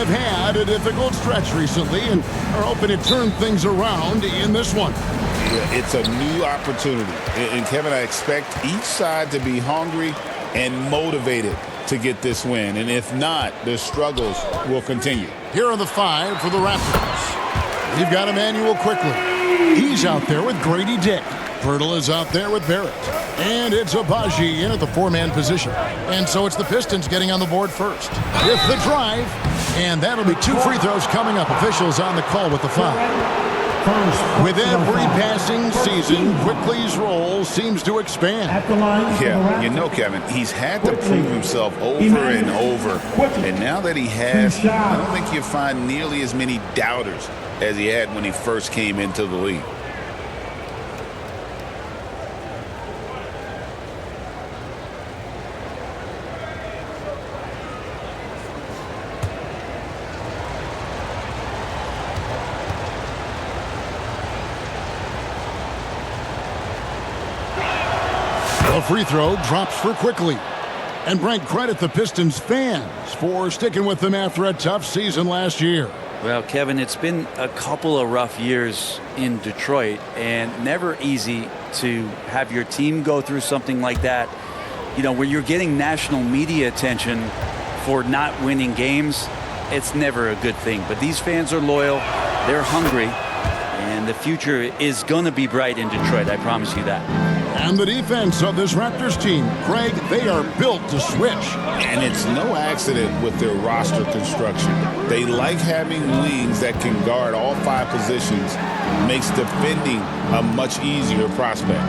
have had a difficult stretch recently and are hoping to turn things around in this one. Yeah, it's a new opportunity. And Kevin, I expect each side to be hungry and motivated to get this win. And if not, the struggles will continue. Here are the 5 for the Raptors. We've got Emmanuel quickly. He's out there with Grady Dick. Pirtle is out there with Barrett. And it's Abaji in at the 4-man position. And so it's the Pistons getting on the board first with the drive. And that'll be 2 free throws coming up. Officials on the call with the foul. With every passing season, Quickly's role seems to expand. Yeah, you know, Kevin, he's had to prove himself over and over. And now that he has, I don't think you'll find nearly as many doubters as he had when he first came into the league. The free throw drops for Quickly. And Brent, credit the Pistons fans for sticking with them after a tough season last year. Well, Kevin, it's been a couple of rough years in Detroit, and never easy to have your team go through something like that, you know, where you're getting national media attention for not winning games. It's never a good thing. But these fans are loyal, they're hungry, and the future is going to be bright in Detroit. I promise you that. And the defense of this Raptors team, Craig, they are built to switch. And it's no accident with their roster construction. They like having wings that can guard all 5 positions. Makes defending a much easier prospect.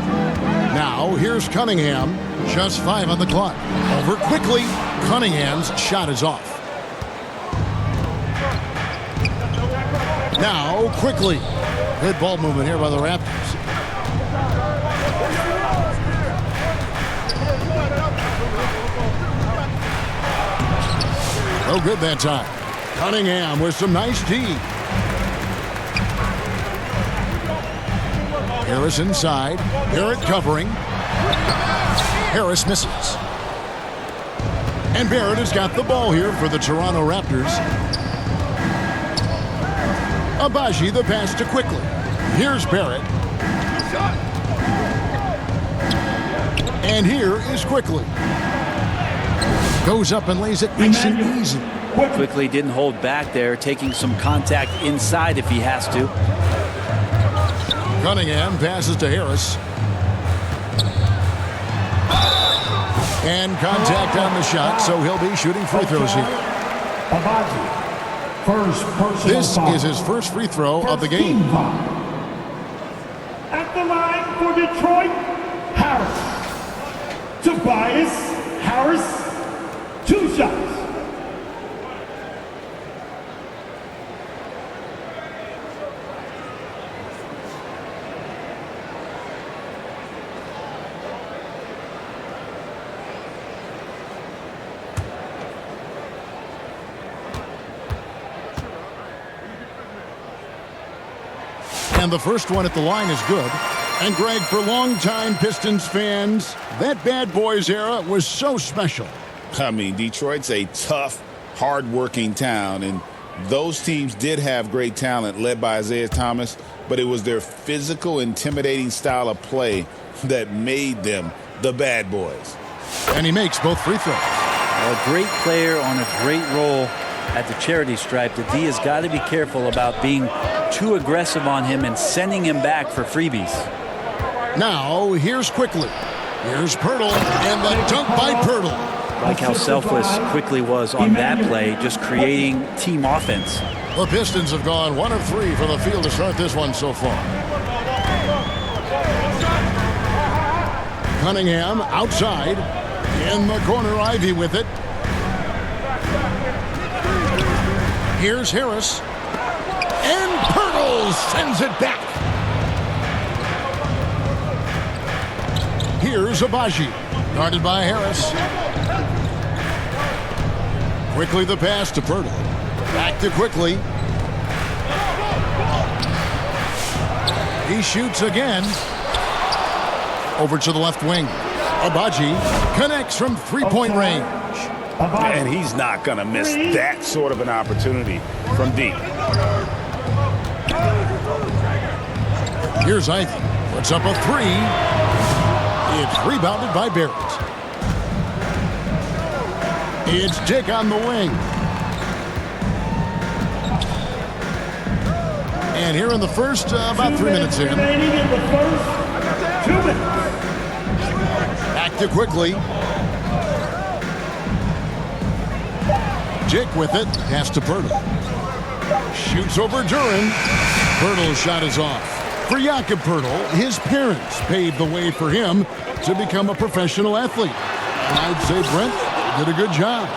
Now, here's Cunningham. Just 5 on the clock. Over Quickly. Cunningham's shot is off. Now, Quickly. Good ball movement here by the Raptors. No good that time. Cunningham with some nice D. Harris inside. Barrett covering. Harris misses. And Barrett has got the ball here for the Toronto Raptors. Abaji the pass to Quickly. Here's Barrett. And here is Quickly. Goes up and lays it nice and easy. Quickly didn't hold back there, taking some contact inside if he has to. Cunningham passes to Harris. And contact on the shot, so he'll be shooting free throws here. This is his first free throw of the game. At the line for Detroit, Harris. Tobias Harris. 2 shots. And the first one at the line is good. And Greg, for longtime Pistons fans, that bad boys era was so special. I mean, Detroit's a tough, hard-working town, and those teams did have great talent led by Isaiah Thomas, but it was their physical, intimidating style of play that made them the bad boys. And he makes both free throws. A great player on a great role at the charity stripe. The D has got to be careful about being too aggressive on him and sending him back for freebies. Now, here's Quickly. Here's Pirtle, and the dunk by Pirtle. Like how selfless Quickly was on that play, just creating team offense. The Pistons have gone 1 of 3 from the field to start this one so far. Cunningham outside. In the corner, Ivy with it. Here's Harris. And Pirtle sends it back. Here's Abaji. Guarded by Harris. Quickly the pass to Pirtle. Back to Quickly. He shoots again. Over to the left wing. Abaji connects from 3-point range. And he's not going to miss that sort of an opportunity from deep. Here's Ivy. Puts up a three. It's rebounded by Barrett. It's Dick on the wing. And here in the first, about 3 minutes in. Remaining in the first 2 minutes. Back to quickly. Dick with it. Pass to Pirtle. Shoots over Duran. Pirtle's shot is off. For Jakob Pirtle, his parents paved the way for him to become a professional athlete. I'd say Brent did a good job.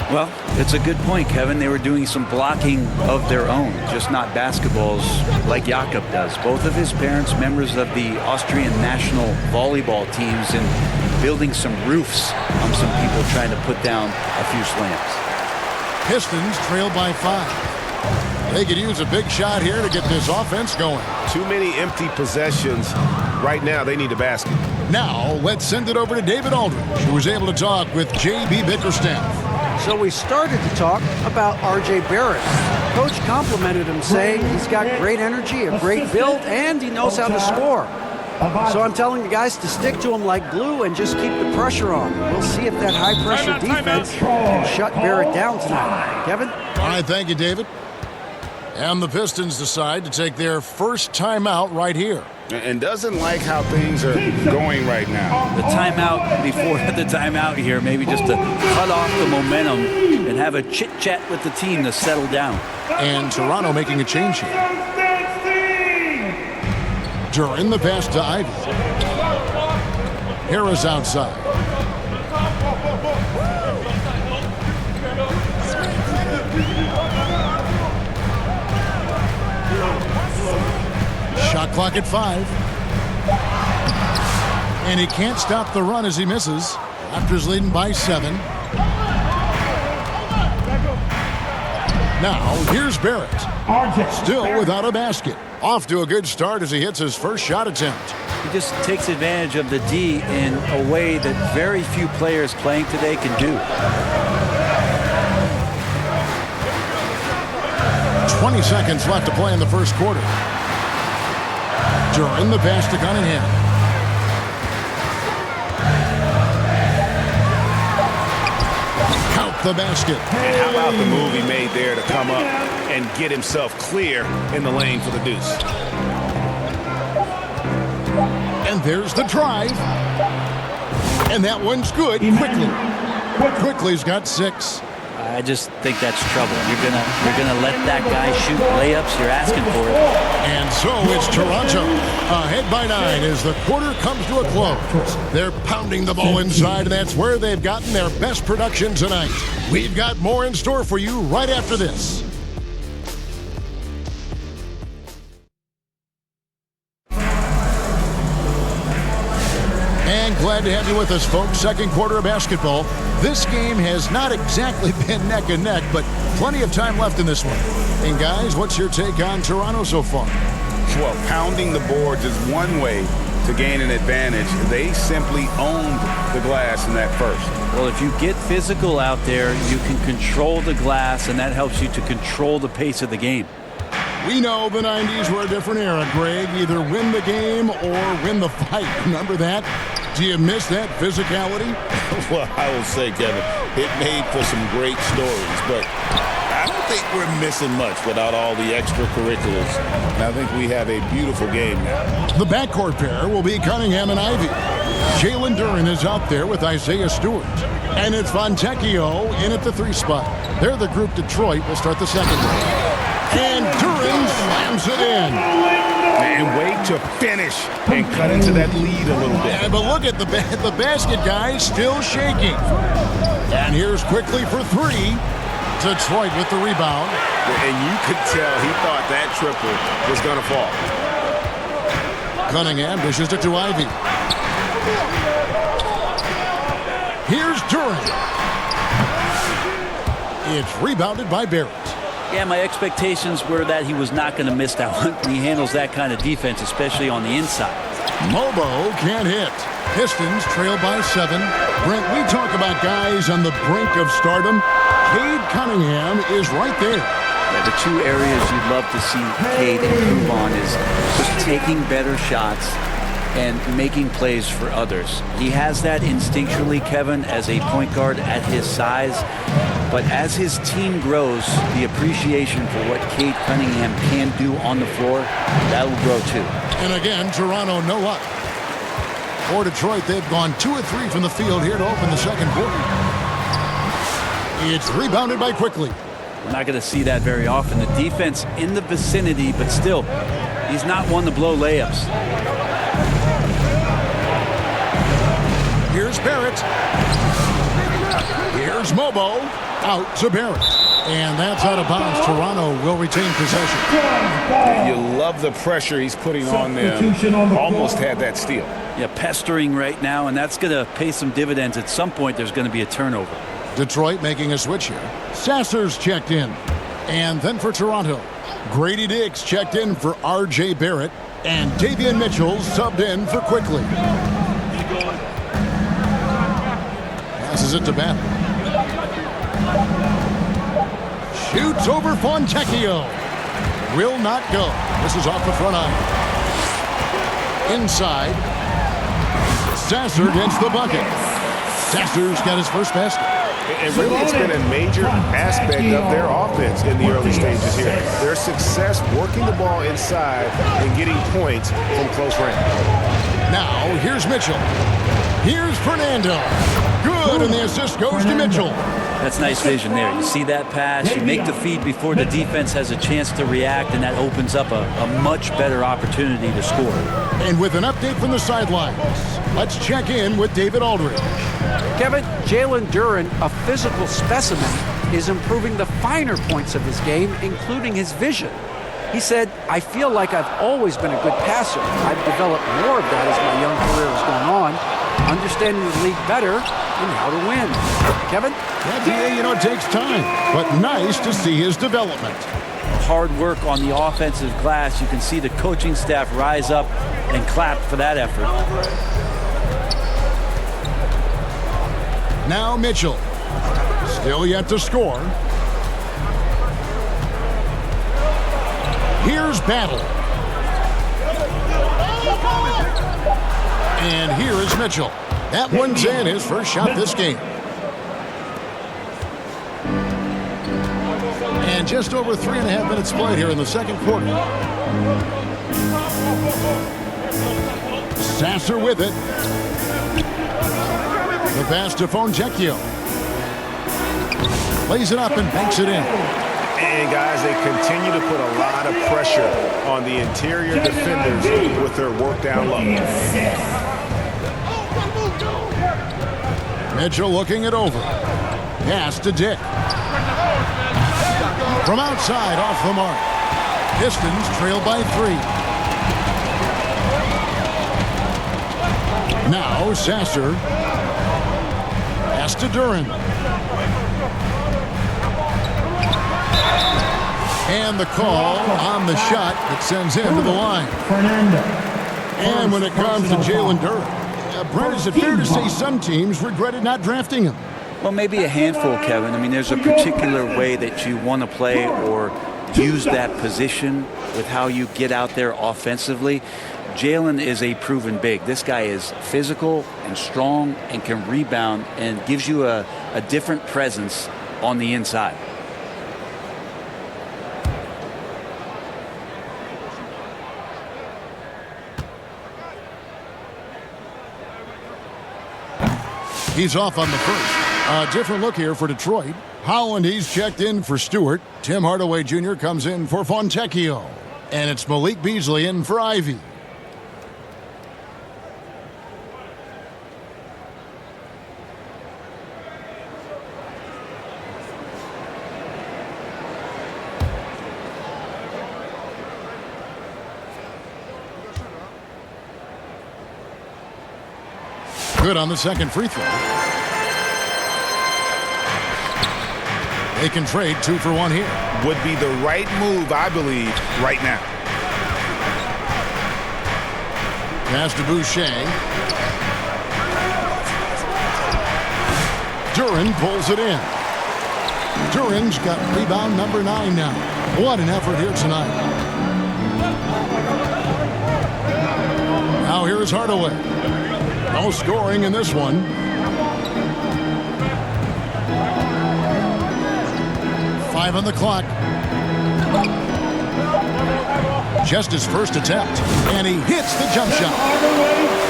Well, it's a good point, Kevin. They were doing some blocking of their own, just not basketballs like Jakob does. Both of his parents, members of the Austrian national volleyball teams, and building some roofs on some people trying to put down a few slams. Pistons trail by 5. They could use a big shot here to get this offense going. Too many empty possessions. Right now, they need a basket. Now, let's send it over to David Aldridge, who was able to talk with J.B. Bickerstaff. So we started to talk about R.J. Barrett. Coach complimented him, saying he's got great energy, a great build, and he knows how to score. So I'm telling the guys to stick to him like glue and just keep the pressure on. We'll see if that high-pressure defense can shut Barrett down tonight. Kevin? All right, thank you, David. And the Pistons decide to take their first timeout right here. And doesn't like how things are going right now. The timeout before the timeout here, maybe just to cut off the momentum and have a chit-chat with the team to settle down. And Toronto making a change here. Duran the pass to Ivy. Harris outside. Shot clock at 5. And he can't stop the run as he misses. Raptors leading by 7. Now, here's Barrett. Still without a basket. Off to a good start as he hits his first shot attempt. He just takes advantage of the D in a way that very few players playing today can do. 20 seconds left to play in the first quarter. Duran the pass to Cunningham. Count the basket. And how about the move he made there to come up and get himself clear in the lane for the deuce? And there's the drive. And that one's good. Quickly's got 6. I just think that's trouble. You're gonna let that guy shoot layups. You're asking for it. And so it's Toronto ahead by 9 as the quarter comes to a close. They're pounding the ball inside, and that's where they've gotten their best production tonight. We've got more in store for you right after this. And glad to have you with us, folks. Second quarter of basketball. This game has not exactly been neck and neck, but plenty of time left in this one. And guys, what's your take on Toronto so far? Well, pounding the boards is one way to gain an advantage. They simply owned the glass in that first. Well, if you get physical out there, you can control the glass, and that helps you to control the pace of the game. We know the 90s were a different era, Greg. Either win the game or win the fight. Remember that? Do you miss that physicality? Well, I will say, Kevin, it made for some great stories, but I don't think we're missing much without all the extracurriculars. And I think we have a beautiful game now. The backcourt pair will be Cunningham and Ivy. Jalen Duran is out there with Isaiah Stewart. And it's Fontecchio in at the 3 spot. They're the group Detroit will start the second half. And Duran slams it in. And wait to finish and cut into that lead a little bit. Yeah, but look at the basket, guys, still shaking. And here's quickly for 3. Detroit with the rebound. And you could tell he thought that triple was going to fall. Cunningham dishes it to Ivy. Here's Duran. It's rebounded by Barrett. Yeah, my expectations were that he was not going to miss that one. He handles that kind of defense, especially on the inside. Mobo can't hit. Pistons trail by 7. Brent, we talk about guys on the brink of stardom. Cade Cunningham is right there. Yeah, the two areas you'd love to see Cade improve on is just taking better shots and making plays for others. He has that instinctually, Kevin, as a point guard at his size. But as his team grows, the appreciation for what Cade Cunningham can do on the floor, that will grow too. And again, Toronto no luck. For Detroit, they've gone 2 of 3 from the field here to open the second quarter. It's rebounded by Quickly. We're not going to see that very often. The defense in the vicinity, but still, he's not one to blow layups. Here's Barrett. Here's Mobo. Out to Barrett. And that's out of bounds. Toronto will retain possession. You love the pressure he's putting on them. Almost had that steal. Yeah, pestering right now, and that's going to pay some dividends. At some point, there's going to be a turnover. Detroit making a switch here. Sasser's checked in. And then for Toronto, Grady Diggs checked in for R.J. Barrett. And Davion Mitchell subbed in for Quickly. Passes it to Bannon. Shoots over Fontecchio. Will not go. This is off the front iron. Inside. Sasser gets the bucket. Sasser's got his first basket. And really, it's been a major aspect of their offense in the early stages here. Their success working the ball inside and getting points from close range. Now, here's Mitchell. Here's Fernando. Good, and the assist goes to Mitchell. That's nice vision there. You see that pass, you make the feed before the defense has a chance to react, and that opens up a much better opportunity to score. And with an update from the sidelines, let's check in with David Aldridge. Kevin, Jalen Duren, a physical specimen, is improving the finer points of his game, including his vision. He said, "I feel like I've always been a good passer. I've developed more of that as my young career has gone on, understanding the league better and how to win." Kevin? Yeah, DA, it takes time, but nice to see his development. Hard work on the offensive glass. You can see the coaching staff rise up and clap for that effort. Now Mitchell. Still yet to score. Here's Battle. And here is Mitchell. That one's in, his first shot this game. And just over 3.5 minutes played here in the second quarter. Sasser with it. The pass to Fontecchio. Lays it up and banks it in. And guys, they continue to put a lot of pressure on the interior defenders with their work down low. Mitchell looking it over. Pass to Dick. From outside, off the mark. Pistons trail by 3. Now Sasser. Pass to Duren. And the call on the shot that sends him to the line. And when it comes to Jalen Duren, Brent, is it fair to say some teams regretted not drafting him? Well, maybe a handful, Kevin. I mean, there's a particular way that you want to play or use that position with how you get out there offensively. Jalen is a proven big. This guy is physical and strong and can rebound and gives you a different presence on the inside. He's off on the first. A different look here for Detroit. Howland, he's checked in for Stewart. Tim Hardaway Jr. comes in for Fontecchio. And it's Malik Beasley in for Ivy. Good on the second free throw. They can trade 2 for 1 here. Would be the right move, I believe, right now. Pass to Boucher. Duran pulls it in. Duran's got rebound number 9 now. What an effort here tonight. Now here's Hardaway. No scoring in this one. Five on the clock. Just his first attempt, and he hits the jump shot.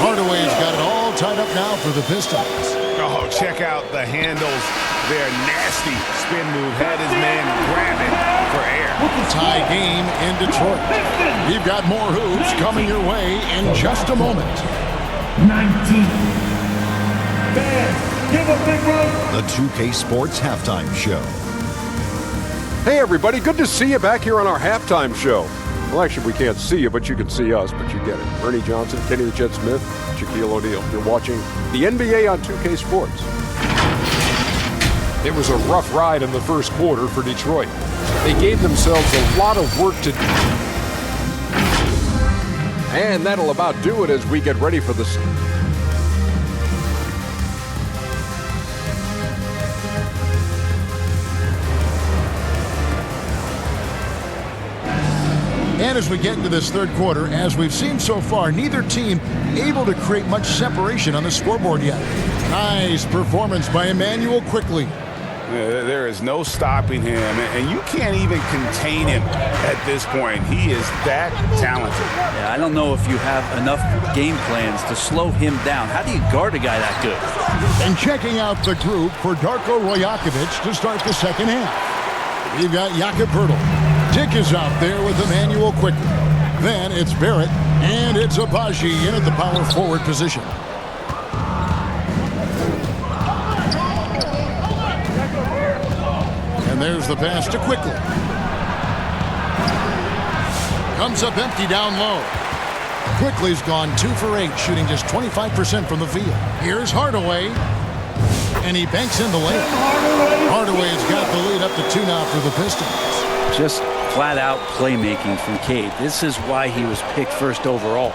Hardaway's got it all tied up now for the Pistons. Oh, check out the handles. Their nasty spin move had his man grabbing for air. Tie game in Detroit. We've got more hoops coming your way in just a moment. 19. Fans, give a big round. The 2K Sports Halftime Show. Hey everybody, good to see you back here on our halftime show. Well, actually, we can't see you, but you can see us, but you get it. Ernie Johnson, Kenny the Jet Smith, Shaquille O'Neal. You're watching the NBA on 2K Sports. It was a rough ride in the first quarter for Detroit. They gave themselves a lot of work to do. And that'll about do it as we get ready for the... And as we get into this third quarter, as we've seen so far, neither team able to create much separation on the scoreboard yet. Nice performance by Emmanuel quickly. There is no stopping him, and you can't even contain him at this point. He is that talented. Yeah, I don't know if you have enough game plans to slow him down. How do you guard a guy that good? And checking out the group for Darko Rajakovic to start the second half. We've got Jakob Poeltl. Dick is out there with Emmanuel quickly. Then it's Barrett, and it's Abaji in at the power forward position. And there's the pass to Quickly. Comes up empty down low. Quickly's gone 2 for 8, shooting just 25% from the field. Here's Hardaway, and he banks in the layup. Hardaway's got the lead up to 2 now for the Pistons. Just flat-out playmaking from Cade. This is why he was picked first overall.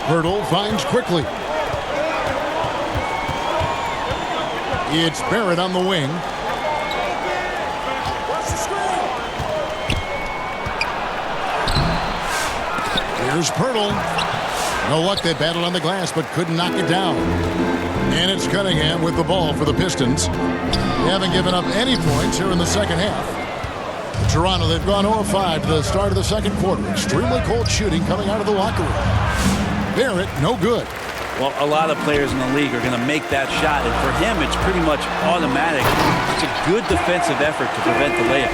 Poeltl finds Quickly. It's Barrett on the wing. Here's Poeltl. No luck, they battled on the glass but couldn't knock it down. And it's Cunningham with the ball for the Pistons. They haven't given up any points here in the second half. Toronto, they've gone 0-5 to the start of the second quarter. Extremely cold shooting coming out of the locker room. Barrett, no good. Well, a lot of players in the league are going to make that shot, and for him, it's pretty much automatic. It's a good defensive effort to prevent the layup.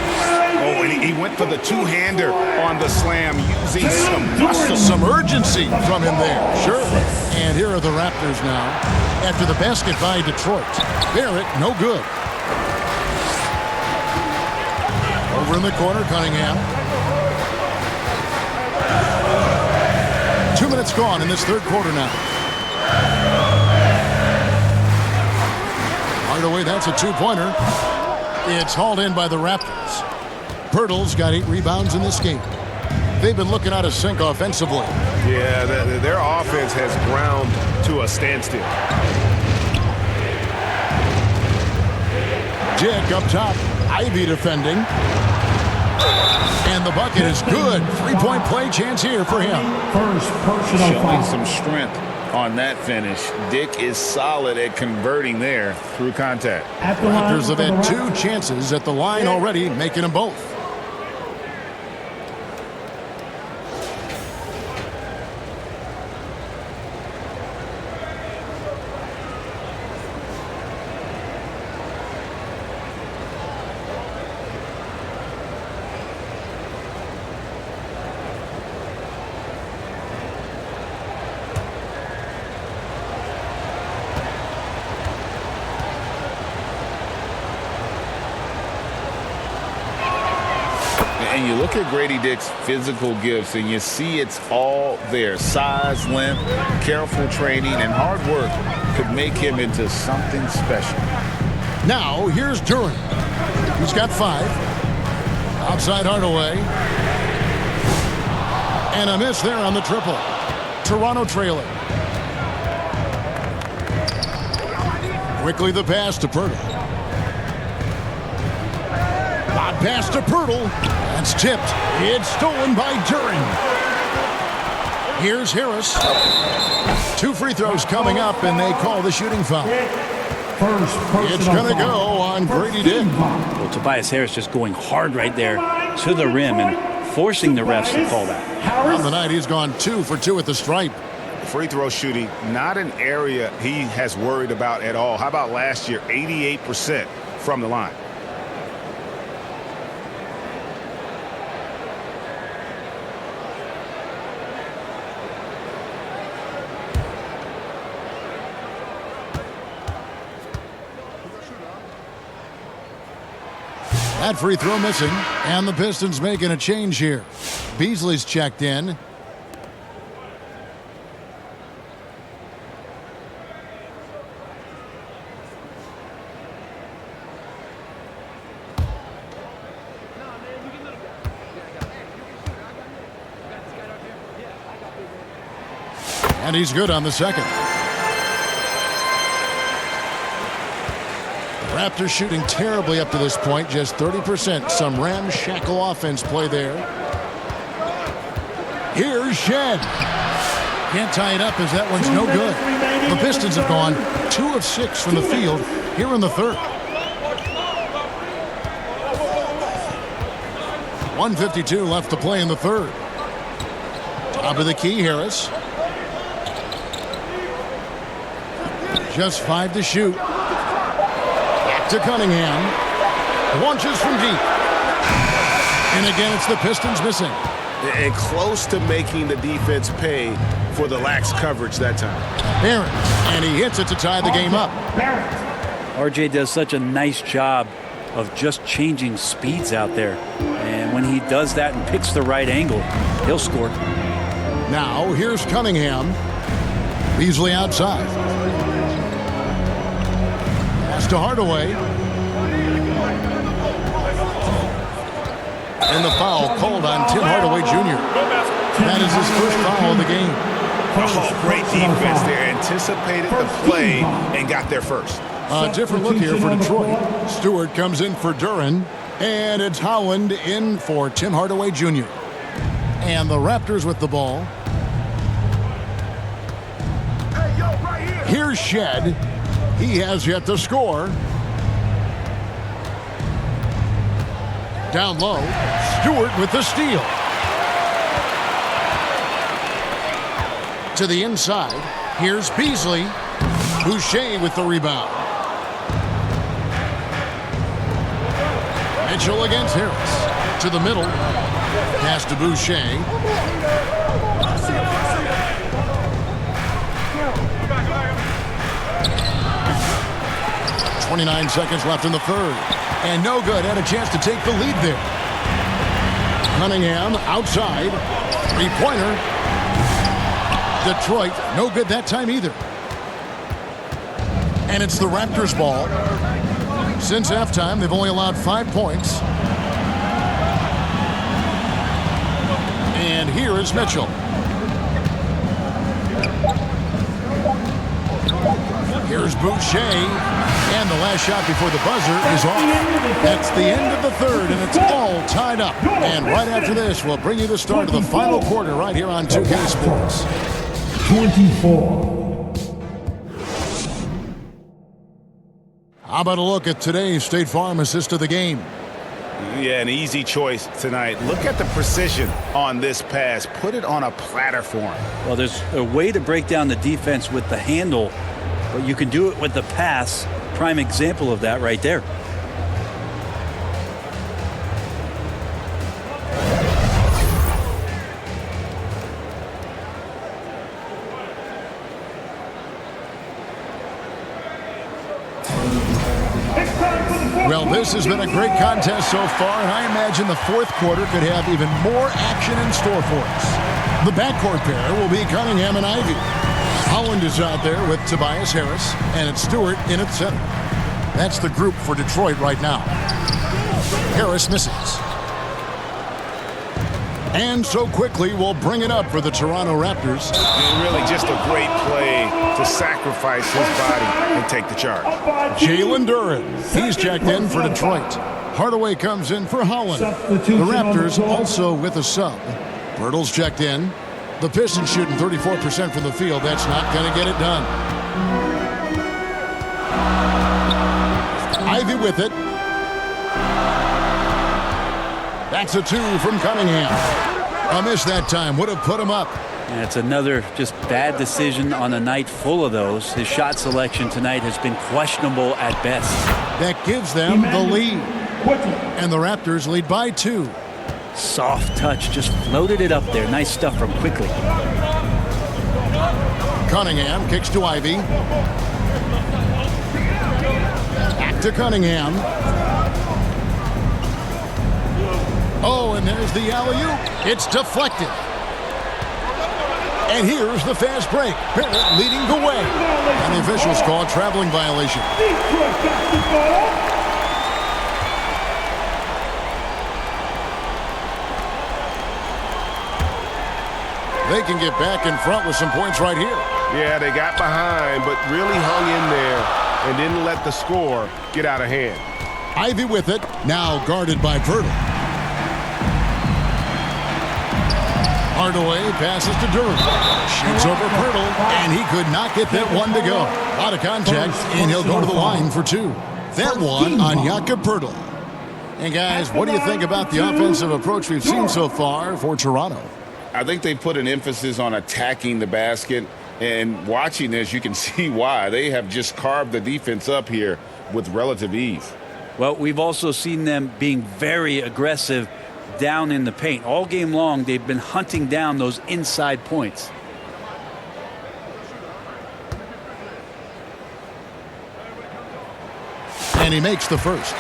Oh, and he went for the two-hander on the slam, using some muscle. Some urgency from him there, sure. And here are the Raptors now. After the basket by Detroit. Barrett, no good. Over in the corner, Cunningham. 2 minutes gone in this third quarter now. Hardaway, that's a two-pointer. It's hauled in by the Raptors. Poeltl's got 8 rebounds in this game. They've been looking out of sync offensively. Yeah, their offense has ground to a standstill. Dick up top. Ivy defending. And the bucket is good. 3-point play chance here for him. First personal Showing foul. some strength on that finish. Dick is solid at converting there through contact. At the line Raptors have for the had 2 Raptors. chances at the line already, making them both. And you look at Grady Dick's physical gifts, and you see it's all there. Size, length, careful training, and hard work could make him into something special. Now, here's Duran. He's got 5. Outside Hardaway. And a miss there on the triple. Toronto trailing. Quickly the pass to Poeltl. Hot pass to Pirtle. That's tipped. It's stolen by Duran. Here's Harris. 2 free throws coming up, and they call the shooting foul. It's going to go on Grady Dick. Well, Tobias Harris just going hard right there to the rim and forcing the refs to call that. On the night, he's gone 2 for 2 at the stripe. Free throw shooting, not an area he has worried about at all. How about last year, 88% from the line? That free throw missing, and the Pistons making a change here. Beasley's checked in. And he's good on the second. Raptors shooting terribly up to this point, just 30%. Some ramshackle offense play there. Here's Shed. Can't tie it up as that one's no good. The Pistons have gone 2 of 6 from the field here in the third. 1:52 left to play in the third. Top of the key, Harris. Just 5 to shoot. To Cunningham. Launches from deep. And again, it's the Pistons missing. And close to making the defense pay for the lax coverage that time. Barrett. And he hits it to tie the game up. RJ does such a nice job of just changing speeds out there. And when he does that and picks the right angle, he'll score. Now, here's Cunningham. Beasley outside. To Hardaway. And the foul called on Tim Hardaway Jr. That is his first foul of the game. Oh, great defense there. Anticipated the play and got there first. A different look here for Detroit. Stewart comes in for Duran. And it's Howland in for Tim Hardaway Jr. And the Raptors with the ball. Here's Shed. He has yet to score. Down low, Stewart with the steal. To the inside, here's Beasley. Boucher with the rebound. Mitchell against Harris. To the middle, pass to Boucher. 29 seconds left in the third. And no good. Had a chance to take the lead there. Cunningham outside. Three-pointer. Detroit, no good that time either. And it's the Raptors' ball. Since halftime, they've only allowed 5 points. And here is Mitchell. Here's Boucher. And the last shot before the buzzer is off. That's the end of the third, and it's all tied up. And right after this, we'll bring you the start of the final quarter right here on 2K Sports. 24. How about a look at today's State Farm assist of the game? Yeah, an easy choice tonight. Look at the precision on this pass. Put it on a platter for him. Well, there's a way to break down the defense with the handle, but you can do it with the pass. Prime example of that right there. Well, this has been a great contest so far, and I imagine the fourth quarter could have even more action in store for us. The backcourt pair will be Cunningham and Ivy. Howland is out there with Tobias Harris, and it's Stewart in at center. That's the group for Detroit right now. Harris misses. And so quickly, we'll bring it up for the Toronto Raptors. And really just a great play to sacrifice his body and take the charge. Jalen Duran. He's checked in for Detroit. Hardaway comes in for Holland. The Substitution on the Raptors floor. also with a sub. Bertles checked in. The Pistons shooting 34% from the field. That's not going to get it done. Ivy with it. That's a 2 from Cunningham. A miss that time. Would have put him up. And it's another just bad decision on a night full of those. His shot selection tonight has been questionable at best. That gives them the lead. And the Raptors lead by 2. Soft touch, just floated it up there. Nice stuff from Quickly. Cunningham kicks to Ivy. Back to Cunningham. Oh, and there's the alley-oop. It's deflected. And here's the fast break. Barrett leading the way. And the officials call a traveling violation. They can get back in front with some points right here. Yeah, they got behind, but really hung in there and didn't let the score get out of hand. Ivy with it, now guarded by Vertle. Hardaway passes to Durham. Shoots over Pirtle, and he could not get that one to go. A lot of contact, and he'll go to the line for 2. That one on Jakob Pirtle. And guys, what do you think about the offensive approach we've seen so far for Toronto? I think they put an emphasis on attacking the basket, and watching this, you can see why. They have just carved the defense up here with relative ease. Well, we've also seen them being very aggressive down in the paint. All game long, they've been hunting down those inside points. And he makes the first.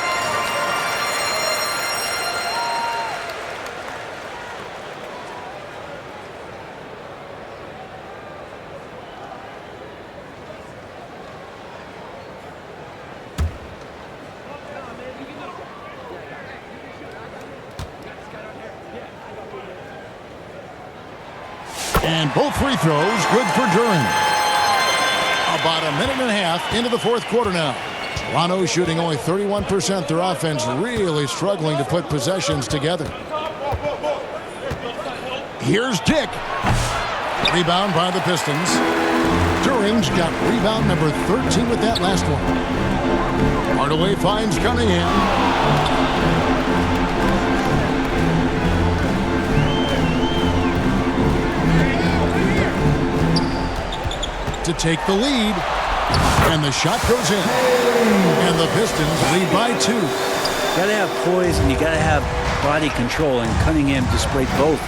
And both free throws good for Duran. About a minute and a half into the fourth quarter now. Toronto shooting only 31%. Their offense really struggling to put possessions together. Here's Dick. Rebound by the Pistons. Duran's got rebound number 13 with that last one. Hardaway finds Cunningham. To take the lead, and the shot goes in, and the Pistons lead by 2. You gotta have poise and you gotta have body control, and Cunningham displayed both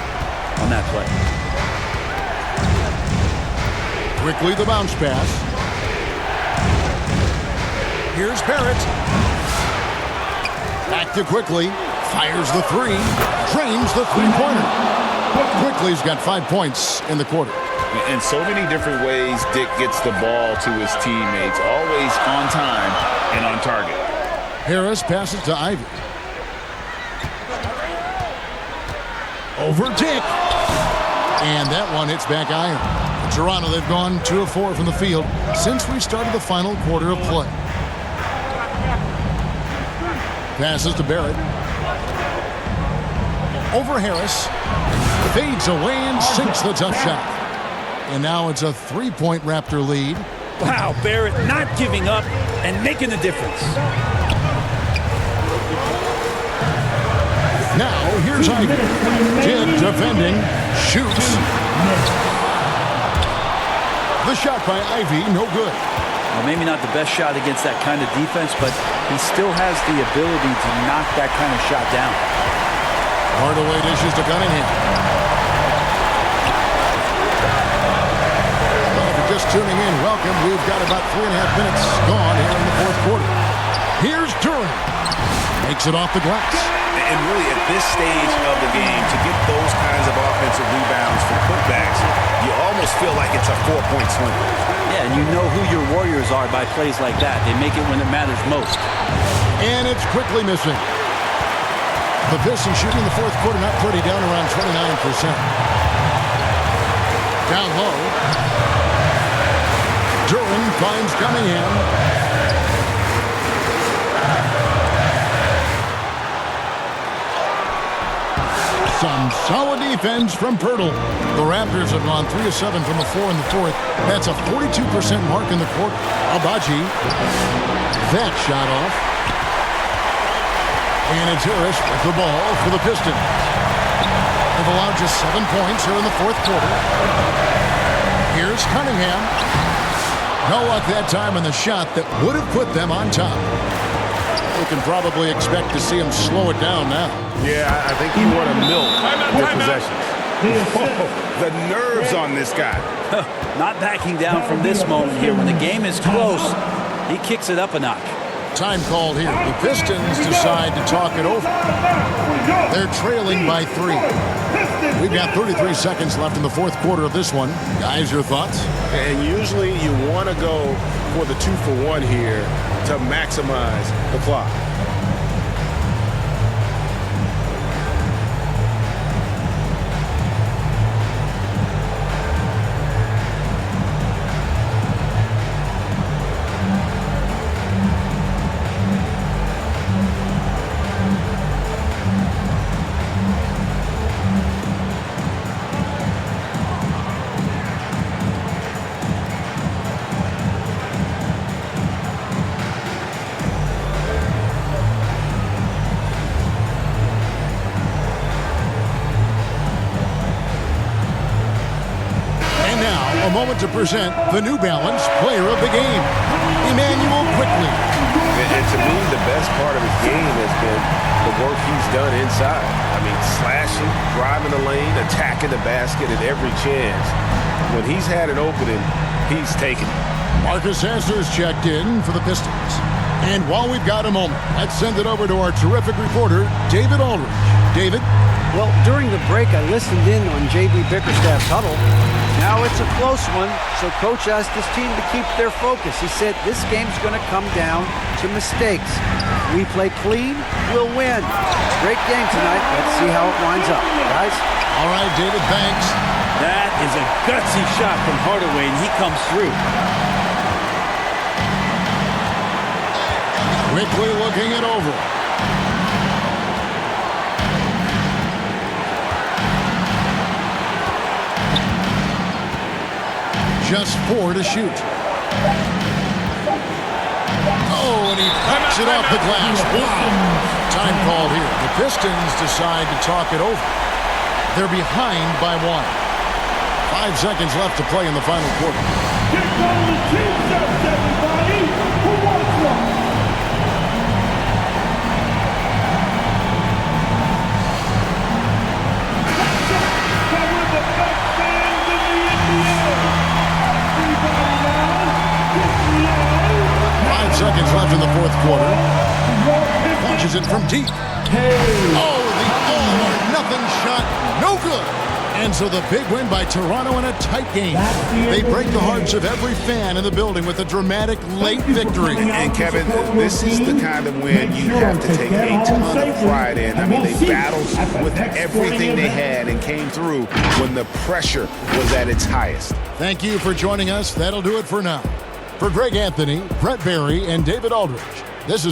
on that play. Quickly the bounce pass. Here's Barrett. Back to Quickly. Fires the 3. Drains the three-pointer. Quickly's got 5 points in the quarter. In so many different ways, Dick gets the ball to his teammates, always on time and on target. Harris passes to Ivy. Over Dick. And that one hits back iron. For Toronto, they've gone 2 of 4 from the field since we started the final quarter of play. Passes to Barrett. Over Harris. Fades away and sinks the tough shot. And now it's a 3-point Raptor lead. Wow, Barrett not giving up and making the difference. Now here's Ivy. Kidd defending. Shoots. The shot by Ivy, no good. Well, maybe not the best shot against that kind of defense, but he still has the ability to knock that kind of shot down. Hardaway dishes to Cunningham. Well, if you're just tuning in, welcome. We've got about 3.5 minutes gone here in the fourth quarter. Here's Duran. Makes it off the glass. And really, at this stage of the game, to get those kinds of offensive rebounds for putbacks, you almost feel like it's a 4-point swing. Yeah, and you know who your Warriors are by plays like that. They make it when it matters most. And it's quickly missing. The Pistons shooting in the fourth quarter, not pretty, down around 29%. Down low. Duran finds Cunningham. Some solid defense from Pirtle. The Raptors have gone 3 of 7 from the floor in the fourth. That's a 42% mark in the quarter. Abaji. That shot off. And it's Harris with the ball for the Pistons. They've allowed just 7 points here in the fourth quarter. Here's Cunningham. No luck that time on the shot that would have put them on top. We can probably expect to see him slow it down now. Yeah, I think he want to milk their possessions. The nerves on this guy. Not backing down from this moment here. When the game is close, he kicks it up a notch. Time called here. The Pistons decide to talk it over. They're trailing by 3. We've got 33 seconds left in the fourth quarter of this one. Guys, your thoughts? And usually you want to go for the 2-for-1 here to maximize the clock. A moment to present the New Balance player of the game, Emmanuel Quickly. And to me, the best part of his game has been the work he's done inside. I mean, slashing, driving the lane, attacking the basket at every chance. When he's had an opening, he's taken it. Marcus Hasler's checked in for the Pistons. And while we've got a moment, let's send it over to our terrific reporter, David Aldridge. David? Well, during the break, I listened in on J.B. Bickerstaff's huddle. Now it's a close one, so Coach asked his team to keep their focus. He said this game's going to come down to mistakes. If we play clean, we'll win. Great game tonight. Let's see how it winds up, guys. All right, David, thanks. That is a gutsy shot from Hardaway, and he comes through. Quickly looking it over. Just 4 to shoot. Oh, and he knocks it off the glass. Wow. Time called here. The Pistons decide to talk it over. They're behind by 1. 5 seconds left to play in the final quarter. Here comes the team sets, everybody. Who wants one? Cover the best fans in the NBA. 5 seconds left in the fourth quarter. Launches it from deep. Oh, the all-or-nothing shot. No good. And so the big win by Toronto in a tight game. They break the hearts of every fan in the building with a dramatic late victory. And Kevin, this is the kind of win you have to take a ton of pride in. I mean, they battled with everything they had and came through when the pressure was at its highest. Thank you for joining us. That'll do it for now. For Greg Anthony, Brett Barry, and David Aldridge, this is